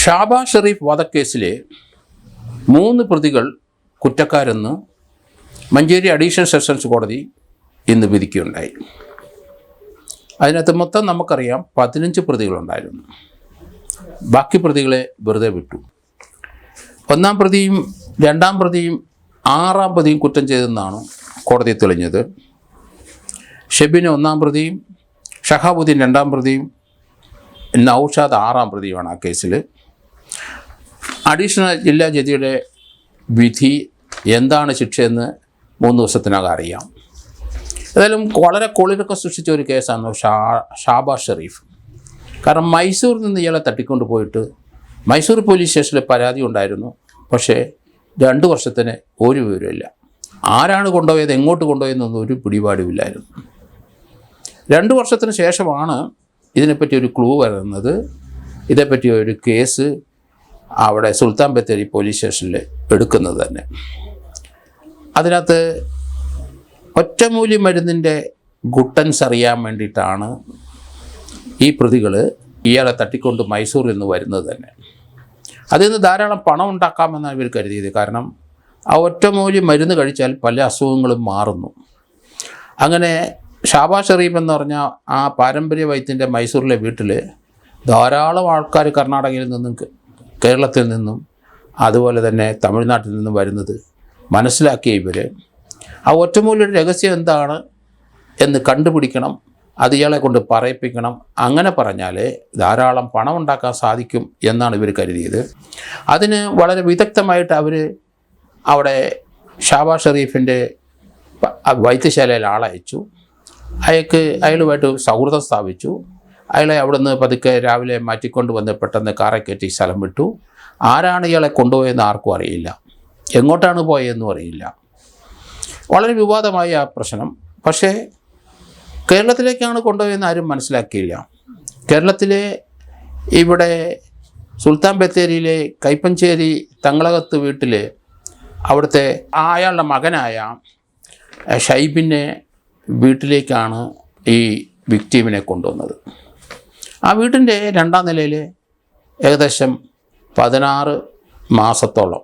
ഷാബാസ് ഷെരീഫ് വധക്കേസിലെ 3 പ്രതികൾ കുറ്റക്കാരെന്ന് Manjeri additional sessions കോടതി ഇന്ന് വിധിക്കുകയുണ്ടായി. അതിനകത്ത് മൊത്തം നമുക്കറിയാം 15 പ്രതികളുണ്ടായിരുന്നു. ബാക്കി പ്രതികളെ വെറുതെ വിട്ടു. 1-ാം പ്രതിയും 2-ാം പ്രതിയും 6-ാം പ്രതിയും കുറ്റം ചെയ്തെന്നാണ് കോടതി തെളിഞ്ഞത്. ഷെബിന് 1-ാം പ്രതിയും ഷഹാബുദ്ദീൻ 2-ാം പ്രതിയും നൗഷാദ് 6-ാം പ്രതിയുമാണ് ആ കേസിൽ. അഡീഷണൽ ജില്ലാ ജഡ്ജിയുടെ വിധി എന്താണ് ശിക്ഷയെന്ന് 3 ദിവസത്തിനകം അറിയാം. ഏതായാലും വളരെ കൊളിരൊക്കെ സൃഷ്ടിച്ച ഒരു കേസാണ് ഷാബാസ് ഷെരീഫ്. കാരണം മൈസൂരിൽ നിന്ന് ഇയാളെ തട്ടിക്കൊണ്ട് പോയിട്ട് മൈസൂർ പോലീസ് സ്റ്റേഷനിൽ പരാതി ഉണ്ടായിരുന്നു. പക്ഷേ 2 വർഷത്തിന് ഒരു വിവരമില്ല. ആരാണ് കൊണ്ടുപോയത്, എങ്ങോട്ട് കൊണ്ടുപോയതെന്നൊന്നും ഒരു പിടിപാടുമില്ലായിരുന്നു. 2 വർഷത്തിന് ശേഷമാണ് ഇതിനെപ്പറ്റി ഒരു ക്ലൂ വരുന്നത്. ഇതേപ്പറ്റി ഒരു കേസ് അവിടെ സുൽത്താൻ ബത്തേരി പോലീസ് സ്റ്റേഷനിൽ എടുക്കുന്നത് തന്നെ. അതിനകത്ത് ഒറ്റമൂലി മരുന്നിൻ്റെ ഗുട്ടൻസ് അറിയാൻ വേണ്ടിയിട്ടാണ് ഈ പ്രതികൾ ഇയാളെ തട്ടിക്കൊണ്ട് മൈസൂരിൽ നിന്ന് വരുന്നത് തന്നെ. അതിൽ നിന്ന് ധാരാളം പണം ഉണ്ടാക്കാമെന്നാണ് ഇവർ കരുതിയത്. കാരണം ആ ഒറ്റമൂലി മരുന്ന് കഴിച്ചാൽ പല അസുഖങ്ങളും മാറുന്നു. അങ്ങനെ ഷാബാസ് ഷെരീഫ് എന്ന് പറഞ്ഞാൽ ആ പാരമ്പര്യ വൈദ്യൻ്റെ മൈസൂരിലെ വീട്ടിൽ ധാരാളം ആൾക്കാർ കർണാടകയിൽ നിന്നും കേരളത്തിൽ നിന്നും അതുപോലെ തന്നെ തമിഴ്നാട്ടിൽ നിന്നും വരുന്നത് മനസ്സിലാക്കിയ ഇവർ ആ ഒറ്റമൂലിയുടെ രഹസ്യം എന്താണ് എന്ന് കണ്ടുപിടിക്കണം, അത് ഇയാളെ കൊണ്ട് പറയിപ്പിക്കണം. അങ്ങനെ പറഞ്ഞാൽ ധാരാളം പണം ഉണ്ടാക്കാൻ സാധിക്കും എന്നാണ് ഇവർ കരുതിയത്. അതിന് വളരെ വിദഗ്ധമായിട്ട് അവർ ഷാബാസ് ഷെരീഫിൻ്റെ വൈദ്യശാലയിൽ ആളയച്ചു. അയാളുമായിട്ട് സൗഹൃദം സ്ഥാപിച്ചു. അയാളെ അവിടെ നിന്ന് പതുക്കെ രാവിലെ മാറ്റിക്കൊണ്ട് വന്ന് പെട്ടെന്ന് കാറെ കയറ്റി സ്ഥലം വിട്ടു. ആരാണ് ഇയാളെ കൊണ്ടുപോയെന്ന് ആർക്കും അറിയില്ല, എങ്ങോട്ടാണ് പോയതെന്നും അറിയില്ല. വളരെ വിവാദമായ ആ പ്രശ്നം. പക്ഷേ കേരളത്തിലേക്കാണ് കൊണ്ടുപോയെന്ന് ആരും മനസ്സിലാക്കിയില്ല. കേരളത്തിലെ ഇവിടെ സുൽത്താൻ ബത്തേരിയിലെ കൈപ്പഞ്ചേരി തങ്ങളകത്ത് വീട്ടിൽ അവിടുത്തെ അയാളുടെ മകനായ ഷൈബിനെ വീട്ടിലേക്കാണ് ഈ വിക്ടീമിനെ കൊണ്ടുവന്നത്. ആ വീട്ടിൻ്റെ 2-ാം നിലയിൽ ഏകദേശം 16 മാസത്തോളം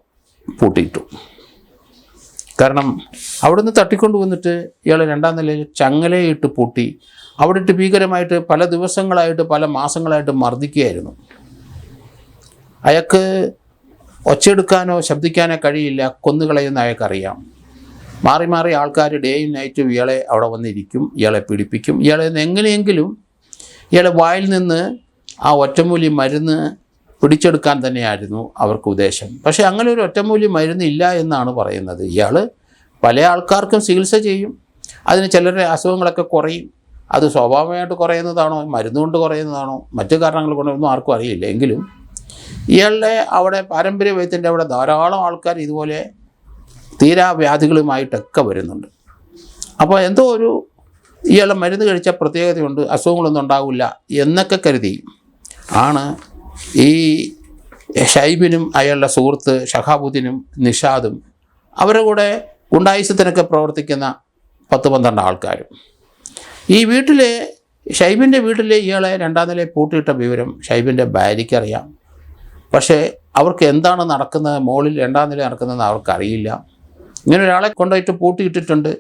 പൂട്ടിയിട്ടു. കാരണം അവിടുന്ന് തട്ടിക്കൊണ്ട് വന്നിട്ട് ഇയാൾ 2-ാം നിലയിൽ ചങ്ങലയിട്ട് പൂട്ടി അവിടെ ഇട്ട് ഭീകരമായിട്ട് പല ദിവസങ്ങളായിട്ട് പല മാസങ്ങളായിട്ട് മർദ്ദിക്കുകയായിരുന്നു. അയാൾക്ക് ഒച്ചയെടുക്കാനോ ശബ്ദിക്കാനോ കഴിയില്ല, കൊന്നുകളയുന്ന അയാൾക്കറിയാം. മാറി മാറി ആൾക്കാർ ഡേയും നൈറ്റും ഇയാളെ അവിടെ വന്നിരിക്കും, ഇയാളെ പീഡിപ്പിക്കും. ഇയാളെ എങ്ങനെയെങ്കിലും ഇയാളെ വായിൽ നിന്ന് ആ ഒറ്റമൂലി മരുന്ന് പിടിച്ചെടുക്കാൻ തന്നെയായിരുന്നു അവർക്ക് ഉദ്ദേശം. പക്ഷേ അങ്ങനെ ഒരു ഒറ്റമൂലി മരുന്ന് ഇല്ല എന്നാണ് പറയുന്നത്. ഇയാൾ പല ആൾക്കാർക്കും ചികിത്സ ചെയ്യും, അതിന് ചിലരുടെ അസുഖങ്ങളൊക്കെ കുറയും. അത് സ്വാഭാവികമായിട്ട് കുറയുന്നതാണോ, മരുന്നുകൊണ്ട് കുറയുന്നതാണോ, മറ്റു കാരണങ്ങൾ കൊണ്ടൊന്നും ആർക്കും അറിയില്ല. എങ്കിലും ഇയാളുടെ അവിടെ പാരമ്പര്യ വൈദ്യൻ്റെ അവിടെ ധാരാളം ആൾക്കാർ ഇതുപോലെ തീരാവ്യാധികളുമായിട്ടൊക്കെ വരുന്നുണ്ട്. അപ്പോൾ എന്തോ ഇയാളെ മരുന്ന് കഴിച്ച പ്രത്യേകതയുണ്ട്, അസുഖങ്ങളൊന്നും ഉണ്ടാവില്ല എന്നൊക്കെ കരുതി ആണ് ഈ ഷൈബിനും അയാളുടെ സുഹൃത്ത് ഷഹാബുദ്ദീനും നിഷാദും അവരുടെ കൂടെ ഗുണ്ടായുസത്തിനൊക്കെ പ്രവർത്തിക്കുന്ന 10-12 ആൾക്കാരും ഈ വീട്ടിലെ ഷൈബിൻ്റെ വീട്ടിലെ ഇയാളെ 2-ാം നിലയിൽ പൂട്ടിയിട്ട വിവരം ഷൈബിൻ്റെ ഭാര്യയ്ക്ക് അറിയാം. പക്ഷേ അവർക്ക് എന്താണ് നടക്കുന്നത്, മുകളിൽ 2-ാം നില നടക്കുന്നതെന്ന് അവർക്കറിയില്ല. ഇങ്ങനെ ഒരാളെ കൊണ്ടുപോയിട്ട് പൂട്ടിയിട്ടിട്ടുണ്ട്,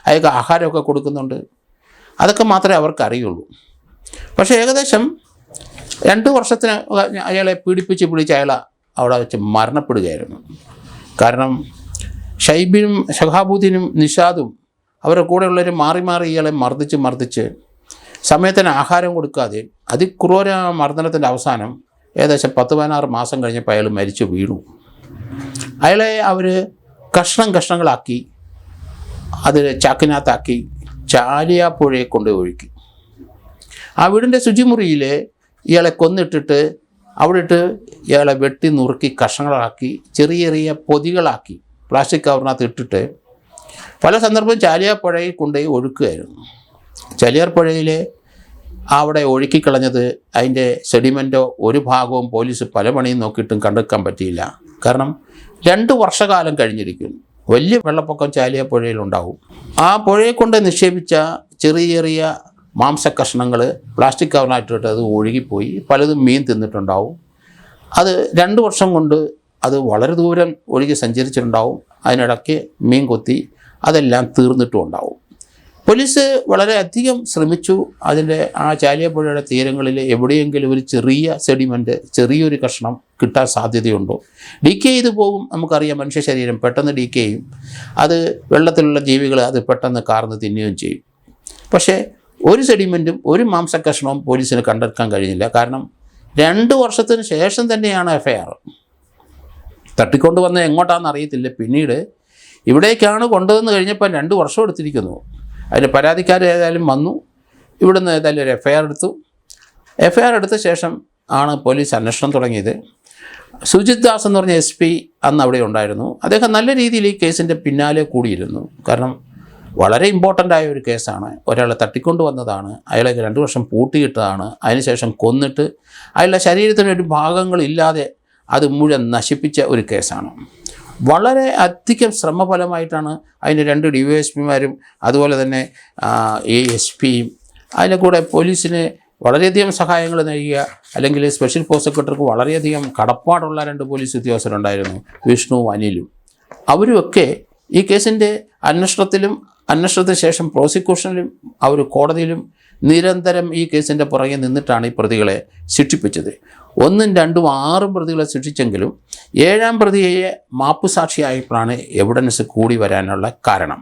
അയാൾക്ക് ആഹാരമൊക്കെ കൊടുക്കുന്നുണ്ട്, അതൊക്കെ മാത്രമേ അവർക്ക് അറിയുള്ളൂ. പക്ഷേ ഏകദേശം 2 വർഷത്തിന് അയാളെ പിടിച്ച് അയാൾ അവിടെ വെച്ച് മരണപ്പെടുകയായിരുന്നു. കാരണം ഷൈബിനും ഷഹാബുദ്ദീനും നിഷാദും അവരുടെ കൂടെയുള്ളവർ മാറി മാറി ഇയാളെ മർദ്ദിച്ച് സമയത്തിന് ആഹാരം കൊടുക്കാതെ അതിക്രൂര മർദ്ദനത്തിൻ്റെ അവസാനം ഏകദേശം 10-16 മാസം കഴിഞ്ഞപ്പോൾ അയാൾ മരിച്ചു വീണു. അയാളെ അവർ കഷ്ണങ്ങളാക്കി അത് ചാക്കിനകത്താക്കി ചാലിയാപ്പുഴയെ കൊണ്ട് ഒഴുക്കി. ആ വീടിൻ്റെ ശുചിമുറിയിൽ ഇയാളെ കൊന്നിട്ടിട്ട് അവിടെ ഇട്ട് ഇയാളെ വെട്ടി നുറുക്കി കഷ്ണങ്ങളാക്കി ചെറിയ പൊതികളാക്കി പ്ലാസ്റ്റിക് കവറിനകത്ത് ഇട്ടിട്ട് പല സന്ദർഭം ചാലിയാപ്പുഴയിൽ കൊണ്ടുപോയി ഒഴുക്കുകയായിരുന്നു. ചാലിയാർ പുഴയിൽ അവിടെ ഒഴുക്കിക്കളഞ്ഞത് അതിൻ്റെ സെഡിമെൻറ്റോ ഒരു ഭാഗവും പോലീസ് പല പണിയും നോക്കിയിട്ടും കണ്ടെടുക്കാൻ പറ്റിയില്ല. കാരണം 2 വർഷകാലം കഴിഞ്ഞിരിക്കുന്നു. വലിയ വെള്ളപ്പൊക്കം ചാലിയാപ്പുഴയിലുണ്ടാവും. ആ പുഴയെ കൊണ്ട് നിക്ഷേപിച്ച ചെറിയ മാംസക്കഷ്ണങ്ങൾ പ്ലാസ്റ്റിക് കവറിനായിട്ടിട്ട് അത് ഒഴുകിപ്പോയി. പലതും മീൻ തിന്നിട്ടുണ്ടാവും. അത് 2 വർഷം കൊണ്ട് അത് വളരെ ദൂരം ഒഴുകി സഞ്ചരിച്ചിട്ടുണ്ടാവും. അതിനിടയ്ക്ക് മീൻ കൊത്തി അതെല്ലാം തീർന്നിട്ടും ഉണ്ടാവും. പോലീസ് വളരെയധികം ശ്രമിച്ചു. അതിൻ്റെ ആ ചാലിയാപ്പുഴയുടെ തീരങ്ങളിൽ എവിടെയെങ്കിലും ഒരു ചെറിയ സെഡിമെൻറ്റ്, ചെറിയൊരു കഷ്ണം കിട്ടാൻ സാധ്യതയുണ്ടോ? ഡീക്കേ ചെയ്ത് പോകും. നമുക്കറിയാം, മനുഷ്യ ശരീരം പെട്ടെന്ന് ഡീക്കേ ചെയ്യും. അത് വെള്ളത്തിലുള്ള ജീവികൾ അത് പെട്ടെന്ന് കാർന്ന് തിന്നുകയും ചെയ്യും. പക്ഷേ ഒരു സെഡിമെൻറ്റും ഒരു മാംസക്കഷ്ണവും പോലീസിന് കണ്ടെടുക്കാൻ കഴിഞ്ഞില്ല. കാരണം 2 വർഷത്തിന് ശേഷം തന്നെയാണ് FIR. തട്ടിക്കൊണ്ടുവന്ന് എങ്ങോട്ടാണെന്ന് അറിയത്തില്ല. പിന്നീട് ഇവിടേക്കാണ് കൊണ്ടുവന്ന് കഴിഞ്ഞപ്പോൾ 2 വർഷം എടുത്തിരിക്കുന്നു. അതിന് പരാതിക്കാർ ഏതായാലും വന്നു. ഇവിടുന്ന് ഏതായാലും ഒരു FIR എടുത്തു. FIR എടുത്ത ശേഷം ആണ് പോലീസ് അന്വേഷണം തുടങ്ങിയത്. സുജിത് ദാസ് എന്ന് പറഞ്ഞ SP അന്ന് അവിടെ ഉണ്ടായിരുന്നു. അദ്ദേഹം നല്ല രീതിയിൽ ഈ കേസിൻ്റെ പിന്നാലെ കൂടിയിരുന്നു. കാരണം വളരെ ഇമ്പോർട്ടൻ്റ് ആയ ഒരു കേസാണ്. ഒരാളെ തട്ടിക്കൊണ്ടുവന്നതാണ്, അയാളെ 2 വർഷം പൂട്ടിയിട്ടതാണ്, അതിനുശേഷം കൊന്നിട്ട് അയാളുടെ ശരീരത്തിനൊരു ഭാഗങ്ങളില്ലാതെ അത് മുഴുവൻ നശിപ്പിച്ച ഒരു കേസാണ്. വളരെ അധികം ശ്രമഫലമായിട്ടാണ് അതിന് 2 DYSPമാരും അതുപോലെ തന്നെ ASPയും അതിൻ്റെ കൂടെ പോലീസിന് വളരെയധികം സഹായങ്ങൾ നൽകിയ, അല്ലെങ്കിൽ സ്പെഷ്യൽ പ്രോസിക്യൂട്ടർക്ക് വളരെയധികം കടപ്പാടുള്ള 2 പോലീസ് ഉദ്യോഗസ്ഥരുണ്ടായിരുന്നു, വിഷ്ണുവും അനിലും. അവരുമൊക്കെ ഈ കേസിൻ്റെ അന്വേഷണത്തിന് ശേഷം പ്രോസിക്യൂഷനിലും അവർ കോടതിയിലും നിരന്തരം ഈ കേസിൻ്റെ പുറകെ നിന്നിട്ടാണ് ഈ പ്രതികളെ ശിക്ഷിപ്പിച്ചത്. 1, 2, 6 പ്രതികളെ ശിക്ഷിച്ചെങ്കിലും 7ാം പ്രതിയെ മാപ്പുസാക്ഷിയായപ്പോഴാണ് എവിഡൻസ് കൂടി വരാനുള്ള കാരണം.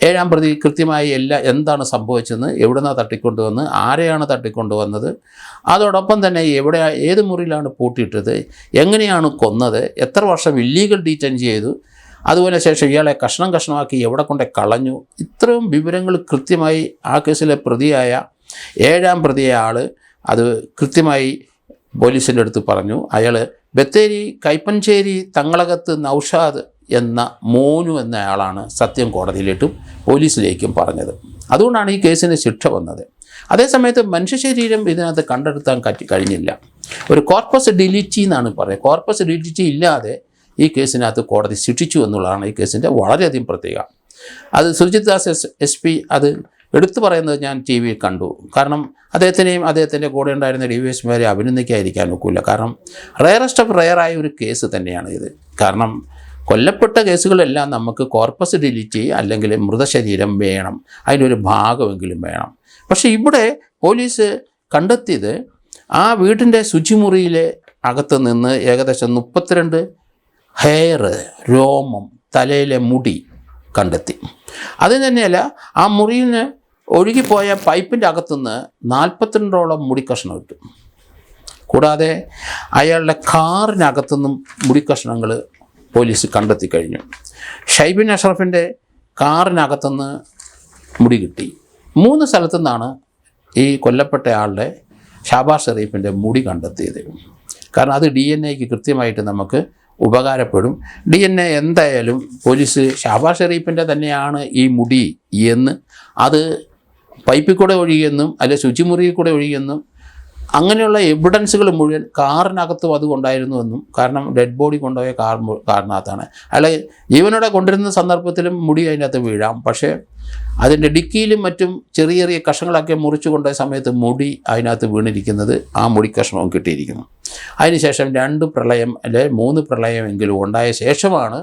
7ാം പ്രതി കൃത്യമായി എന്താണ് സംഭവിച്ചതെന്ന്, എവിടുന്നാണ് തട്ടിക്കൊണ്ടുവന്ന്, ആരെയാണ് തട്ടിക്കൊണ്ടുവന്നത്, അതോടൊപ്പം തന്നെ ഏത് മുറിയിലാണ് പൂട്ടിയിട്ടത്, എങ്ങനെയാണ് കൊന്നത്, എത്ര വർഷം ഇല്ലീഗൽ ഡീറ്റെയിൻ ചെയ്തു, അതുപോലെ ശേഷം ഇയാളെ കഷ്ണമാക്കി എവിടെ കൊണ്ട് കളഞ്ഞു, ഇത്രയും വിവരങ്ങൾ കൃത്യമായി ആ കേസിലെ പ്രതിയായ 7ാം പ്രതിയായ ആൾ അത് കൃത്യമായി പോലീസിൻ്റെ അടുത്ത് പറഞ്ഞു. അയാൾ ബത്തേരി കൈപ്പഞ്ചേരി തങ്ങളകത്ത് നൗഷാദ് എന്ന മോനു എന്ന ആളാണ് സത്യം കോടതിയിലേക്കും പോലീസിലേക്കും പറഞ്ഞത്. അതുകൊണ്ടാണ് ഈ കേസിന് ശിക്ഷ വന്നത്. അതേസമയത്ത് മനുഷ്യ ശരീരം ഇതിനകത്ത് കണ്ടെടുത്താൻ കഴിഞ്ഞില്ല. ഒരു കോർപ്പസ് ഡിലിറ്റി എന്നാണ് പറയുന്നത്. കോർപ്പസ് ഡിലിറ്റി ഇല്ലാതെ ഈ കേസിനകത്ത് കോടതി ശിക്ഷിച്ചു എന്നുള്ളതാണ് ഈ കേസിൻ്റെ വളരെയധികം പ്രത്യേകത. അത് സുജിത് ദാസ് SP അത് എടുത്തു പറയുന്നത് ഞാൻ TV കണ്ടു. കാരണം അദ്ദേഹത്തിൻ്റെ കൂടെ ഉണ്ടായിരുന്ന DYSPമാരെ അഭിനന്ദിക്കാതിരിക്കാൻ ഒക്കില്ല. കാരണം റെയറസ്റ്റ് ഓഫ് റെയറായ ഒരു കേസ് തന്നെയാണ് ഇത്. കാരണം കൊല്ലപ്പെട്ട കേസുകളെല്ലാം നമുക്ക് കോർപ്പസ് ഡിലിറ്റി അല്ലെങ്കിൽ മൃതശരീരം വേണം, അതിനൊരു ഭാഗമെങ്കിലും വേണം. പക്ഷേ ഇവിടെ പോലീസ് കണ്ടെത്തിയത് ആ വീട്ടിൻ്റെ ശുചിമുറിയിലെ അകത്ത് നിന്ന് ഏകദേശം 32 ഹെയർ, രോമം, തലയിലെ മുടി കണ്ടെത്തി. അത് തന്നെയല്ല, ആ മുറിയിൽ ഒഴുകിപ്പോയ പൈപ്പിൻ്റെ അകത്തുനിന്ന് 42ഓളം മുടിക്കഷ്ണം ഇട്ടു. കൂടാതെ അയാളുടെ കാറിനകത്തുനിന്നും മുടിക്കഷ്ണങ്ങൾ പോലീസ് കണ്ടെത്തി കഴിഞ്ഞു. ഷൈബിൻ അഷ്റഫിൻ്റെ കാറിനകത്തുനിന്ന് മുടി കിട്ടി. 3 സ്ഥലത്തു നിന്നാണ് ഈ കൊല്ലപ്പെട്ട ആളുടെ ഷാബാസ് ഷെരീഫിൻ്റെ മുടി കണ്ടെത്തിയത്. കാരണം അത് DNA കൃത്യമായിട്ട് നമുക്ക് ഉപകാരപ്പെടും. DNA എന്തായാലും പോലീസ് ഷാബാസ് ഷെരീഫിൻ്റെ തന്നെയാണ് ഈ മുടി എന്ന്, അത് പൈപ്പിൽ കൂടെ ഒഴുകിയെന്നും അല്ലെ ശുചിമുറിയിൽ കൂടെ ഒഴുകിയെന്നും അങ്ങനെയുള്ള എവിഡൻസുകൾ മുഴുവൻ കാറിനകത്തും അതുകൊണ്ടായിരുന്നുവെന്നും, കാരണം ഡെഡ് ബോഡി കൊണ്ടുപോയ കാറിനകത്താണ്. അയാളെ ജീവനോടെ കൊണ്ടിരുന്ന സന്ദർഭത്തിലും മുടി അതിനകത്ത് വീഴാം. പക്ഷേ അതിൻ്റെ ഡിക്കിയിലും മറ്റും ചെറിയ കഷ്ണങ്ങളൊക്കെ മുറിച്ചു കൊണ്ടുപോയ സമയത്ത് മുടി അതിനകത്ത് വീണിരിക്കുന്നത് ആ മുടി കഷ്ണവും കിട്ടിയിരിക്കുന്നു. അതിനുശേഷം 2 പ്രളയം അല്ലെ 3 പ്രളയമെങ്കിലും ഉണ്ടായ ശേഷമാണ്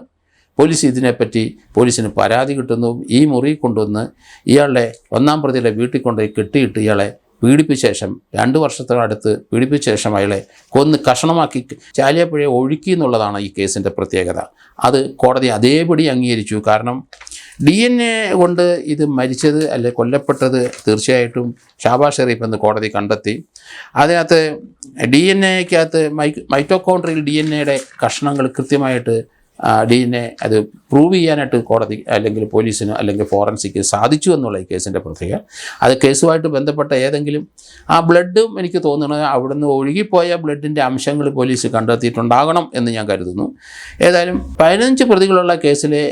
പോലീസിന് പരാതി കിട്ടുന്നു. ഈ മുറി കൊണ്ടുവന്ന് ഇയാളുടെ 1ാം പ്രതിയുടെ വീട്ടിൽ കൊണ്ടുപോയി കെട്ടിയിട്ട് ഇയാളെ പീഡിപ്പിച്ച ശേഷം 2 വർഷത്തിനടുത്ത് പീഡിപ്പിച്ച ശേഷം അയാളെ കൊന്ന് കഷണമാക്കി ചാലിയാപ്പുഴയെ ഒഴുക്കി എന്നുള്ളതാണ് ഈ കേസിൻ്റെ പ്രത്യേകത. അത് കോടതി അതേപടി അംഗീകരിച്ചു. കാരണം DNA കൊണ്ട് ഇത് മരിച്ചത് അല്ലെ കൊല്ലപ്പെട്ടത് തീർച്ചയായിട്ടും ഷാബാസ് ഷെരീഫ് എന്ന് കോടതി കണ്ടെത്തി. അതിനകത്ത് DNAക്കകത്ത് മൈറ്റോകോൺട്രിയൽ DNAയുടെ കഷ്ണങ്ങൾ കൃത്യമായിട്ട് DNA അത് പ്രൂവ് ചെയ്യാനായിട്ട് കോടതി അല്ലെങ്കിൽ പോലീസിന് അല്ലെങ്കിൽ ഫോറൻസിക്ക് സാധിച്ചു എന്നുള്ള ഈ കേസിൻ്റെ പ്രത്യേകത. അത് കേസുമായിട്ട് ബന്ധപ്പെട്ട ഏതെങ്കിലും ആ ബ്ലഡും എനിക്ക് തോന്നുന്നത് അവിടുന്ന് ഒഴുകിപ്പോയ ബ്ലഡിൻ്റെ അംശങ്ങൾ പോലീസ് കണ്ടെത്തിയിട്ടുണ്ടാകണം എന്ന് ഞാൻ കരുതുന്നു. ഏതായാലും 15 പ്രതികളുള്ള കേസിലെ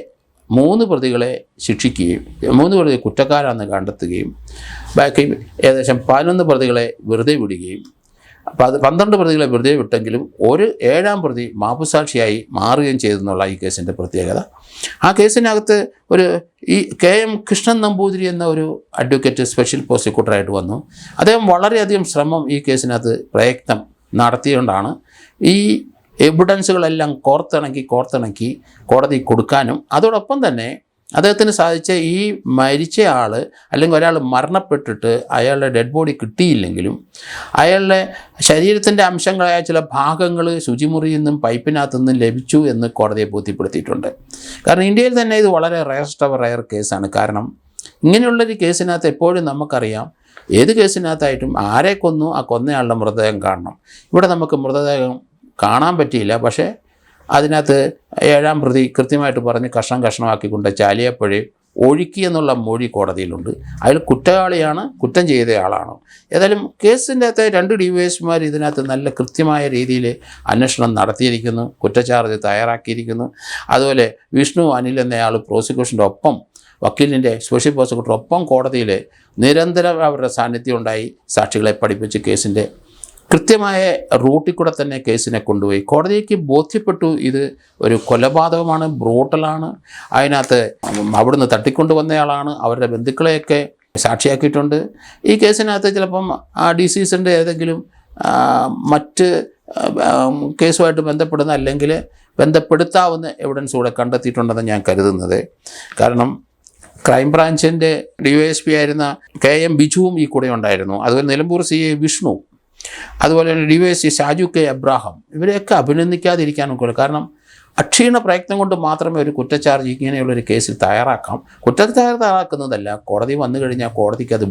3 പ്രതികളെ ശിക്ഷിക്കുകയും 3 പ്രതികളെ കുറ്റക്കാരാണെന്ന് കണ്ടെത്തുകയും ബാക്കി ഏകദേശം 11 പ്രതികളെ വെറുതെ വിടുകയും 12 പ്രതികളെ വെറുതെ വിട്ടെങ്കിലും ഒരു 7ാം പ്രതി മാപ്പുസാക്ഷിയായി മാറുകയും ചെയ്തെന്നുള്ള ഈ കേസിൻ്റെ പ്രത്യേകത. ആ കേസിനകത്ത് ഒരു KM കൃഷ്ണൻ നമ്പൂതിരി എന്ന ഒരു അഡ്വക്കേറ്റ് സ്പെഷ്യൽ പ്രോസിക്യൂട്ടറായിട്ട് വന്നു. അദ്ദേഹം വളരെയധികം ശ്രമം ഈ കേസിനകത്ത് പ്രയത്നം നടത്തിയുകൊണ്ടാണ് ഈ എവിഡൻസുകളെല്ലാം കോർത്തിണക്കി കോടതി കൊടുക്കാനും അതോടൊപ്പം തന്നെ അദ്ദേഹത്തിന് സാധിച്ച ഈ മരിച്ച ആൾ അല്ലെങ്കിൽ ഒരാൾ മരണപ്പെട്ടിട്ട് അയാളുടെ ഡെഡ് ബോഡി കിട്ടിയില്ലെങ്കിലും അയാളുടെ ശരീരത്തിൻ്റെ അംശങ്ങളായ ചില ഭാഗങ്ങൾ ശുചിമുറിയിൽ നിന്നും പൈപ്പിനകത്തു നിന്നും ലഭിച്ചു എന്ന് കോടതിയെ ബോധ്യപ്പെടുത്തിയിട്ടുണ്ട്. കാരണം ഇന്ത്യയിൽ തന്നെ ഇത് വളരെ റയർ കേസാണ്. കാരണം ഇങ്ങനെയുള്ളൊരു കേസിനകത്ത് എപ്പോഴും നമുക്കറിയാം ഏത് കേസിനകത്തായിട്ടും ആരെ കൊന്നു ആ കൊന്നയാളുടെ മൃതദേഹം കാണണം. ഇവിടെ നമുക്ക് മൃതദേഹം കാണാൻ പറ്റിയില്ല. പക്ഷേ അതിനകത്ത് 7-ാം പ്രതി കൃത്യമായിട്ട് പറഞ്ഞ് കഷ്ണമാക്കിക്കൊണ്ട് ചാലിയാപ്പുഴ ഒഴുക്കി എന്നുള്ള മൊഴി കോടതിയിലുണ്ട്. അയാൾ കുറ്റവാളിയാണ്, കുറ്റം ചെയ്തയാളാണ്. ഏതായാലും കേസിൻ്റെ അകത്ത് 2 DYSPമാർ ഇതിനകത്ത് നല്ല കൃത്യമായ രീതിയിൽ അന്വേഷണം നടത്തിയിരിക്കുന്നു, കുറ്റച്ചാർജ് തയ്യാറാക്കിയിരിക്കുന്നു. അതുപോലെ വിഷ്ണു അനിൽ എന്നയാൾ പ്രോസിക്യൂഷൻ്റെ ഒപ്പം വക്കീലിൻ്റെ സ്പെഷ്യൽ പ്രോസിക്യൂട്ടർ ഒപ്പം കോടതിയിൽ നിരന്തരം അവരുടെ സാന്നിധ്യം ഉണ്ടായി സാക്ഷികളെ പഠിപ്പിച്ച് കേസിൻ്റെ കൃത്യമായ റൂട്ടിൽ കൂടെ തന്നെ കേസിനെ കൊണ്ടുപോയി. കോടതിക്ക് ബോധ്യപ്പെട്ടു ഇത് ഒരു കൊലപാതകമാണ്, ബ്രൂട്ടലാണ്. അതിനകത്ത് അവിടുന്ന് തട്ടിക്കൊണ്ടുവന്നയാളാണ്, അവരുടെ ബന്ധുക്കളെയൊക്കെ സാക്ഷിയാക്കിയിട്ടുണ്ട്. ഈ കേസിനകത്ത് ചിലപ്പം ആ ഡിസീസിൻ്റെ ഏതെങ്കിലും മറ്റ് കേസുമായിട്ട് ബന്ധപ്പെടുന്ന അല്ലെങ്കിൽ ബന്ധപ്പെടുത്താവുന്ന എവിഡൻസ് കൂടെ കണ്ടെത്തിയിട്ടുണ്ടെന്ന് ഞാൻ കരുതുന്നത്. കാരണം ക്രൈംബ്രാഞ്ചിൻ്റെ DYSP ആയിരുന്ന KM ബിജുവും ഈ കൂടെ ഉണ്ടായിരുന്നു. അതുപോലെ നിലമ്പൂർ CI വിഷ്ണു, അതുപോലെ തന്നെ DYSP ഷാജു K എബ്രാഹാം, ഇവരെയൊക്കെ അഭിനന്ദിക്കാതിരിക്കാൻ ഒക്കില്ല. കാരണം അക്ഷീണ പ്രയത്നം കൊണ്ട് മാത്രമേ ഒരു കുറ്റച്ചാർജ് ഇങ്ങനെയുള്ളൊരു കേസിൽ തയ്യാറാക്കാം. തയ്യാറാക്കുന്നതല്ല, കോടതി വന്നു കഴിഞ്ഞാൽ കോടതിക്ക് അത്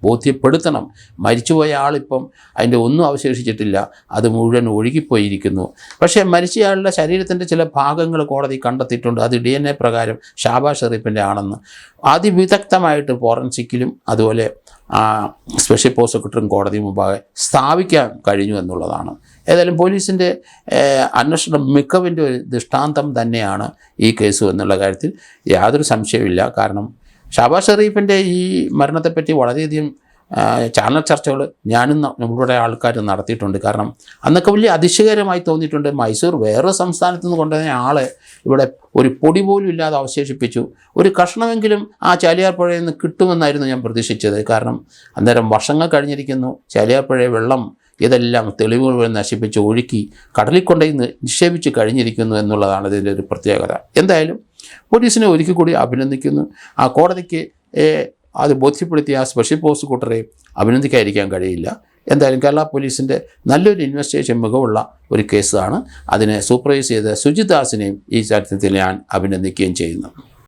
ബോധ്യപ്പെടുത്തണം. മരിച്ചുപോയ ആളിപ്പം അതിൻ്റെ ഒന്നും അവശേഷിച്ചിട്ടില്ല, അത് മുഴുവൻ ഒഴുകിപ്പോയിരിക്കുന്നു. പക്ഷേ മരിച്ചയാളുടെ ശരീരത്തിൻ്റെ ചില ഭാഗങ്ങൾ കോടതി കണ്ടെത്തിയിട്ടുണ്ട്. അത് DNA പ്രകാരം ഷാബാസ് ഷെറീഫിൻ്റെ ആണെന്ന് അതിവിദഗ്ധമായിട്ട് ഫോറൻസിക്കിലും അതുപോലെ സ്പെഷ്യൽ പ്രോസിക്യൂട്ടറും കോടതി മുമ്പാകെ സ്ഥാപിക്കാൻ കഴിഞ്ഞു എന്നുള്ളതാണ്. ഏതായാലും പോലീസിൻ്റെ അന്വേഷണ മികവിൻ്റെ ഒരു ദൃഷ്ടാന്തം തന്നെയാണ് ഈ കേസ് എന്നുള്ള കാര്യത്തിൽ യാതൊരു സംശയമില്ല. കാരണം ഷാബാസ് ഷെറീഫിൻ്റെ ഈ മരണത്തെപ്പറ്റി വളരെയധികം ചാനൽ ചർച്ചകൾ ഞാനും നമ്മളുടെ ആൾക്കാർ നടത്തിയിട്ടുണ്ട്. കാരണം അന്നൊക്കെ വലിയ അതിശയകരമായി തോന്നിയിട്ടുണ്ട്. മൈസൂർ വേറെ സംസ്ഥാനത്തു നിന്ന് കൊണ്ടുവന്ന ആളെ ഇവിടെ ഒരു പൊടി പോലും ഇല്ലാതെ അവശേഷിപ്പിച്ചു. ഒരു കഷ്ണമെങ്കിലും ആ ചാലിയാർപ്പുഴയിൽ നിന്ന് കിട്ടുമെന്നായിരുന്നു ഞാൻ പ്രതീക്ഷിച്ചത്. കാരണം അന്നേരം വർഷങ്ങൾ കഴിഞ്ഞിരിക്കുന്നു. ചാലിയാർപ്പുഴ വെള്ളം ഇതെല്ലാം തെളിവുകൾ നശിപ്പിച്ച് ഒഴുക്കി കടലിൽ കൊണ്ടുപോയി നിക്ഷേപിച്ച് കഴിഞ്ഞിരിക്കുന്നു എന്നുള്ളതാണ് ഇതിൻ്റെ ഒരു പ്രത്യേകത. എന്തായാലും പോലീസിനെ ഒരിക്കൽ കൂടി അഭിനന്ദിക്കുന്നു. ആ കോടതിക്ക് അത് ബോധ്യപ്പെടുത്തിയ ആ സ്പെഷ്യൽ പ്രോസിക്യൂട്ടറെ അഭിനന്ദിക്കാതിരിക്കാൻ കഴിയില്ല. എന്തായാലും കേരള പോലീസിൻ്റെ നല്ലൊരു ഇൻവെസ്റ്റിഗേഷൻ മികവുള്ള ഒരു കേസാണ്. അതിനെ സൂപ്പർവൈസ് ചെയ്ത സുജിത് ദാസിനെയും ഈ ചരിത്രത്തിൽ ഞാൻ അഭിനന്ദിക്കുകയും ചെയ്യുന്നു.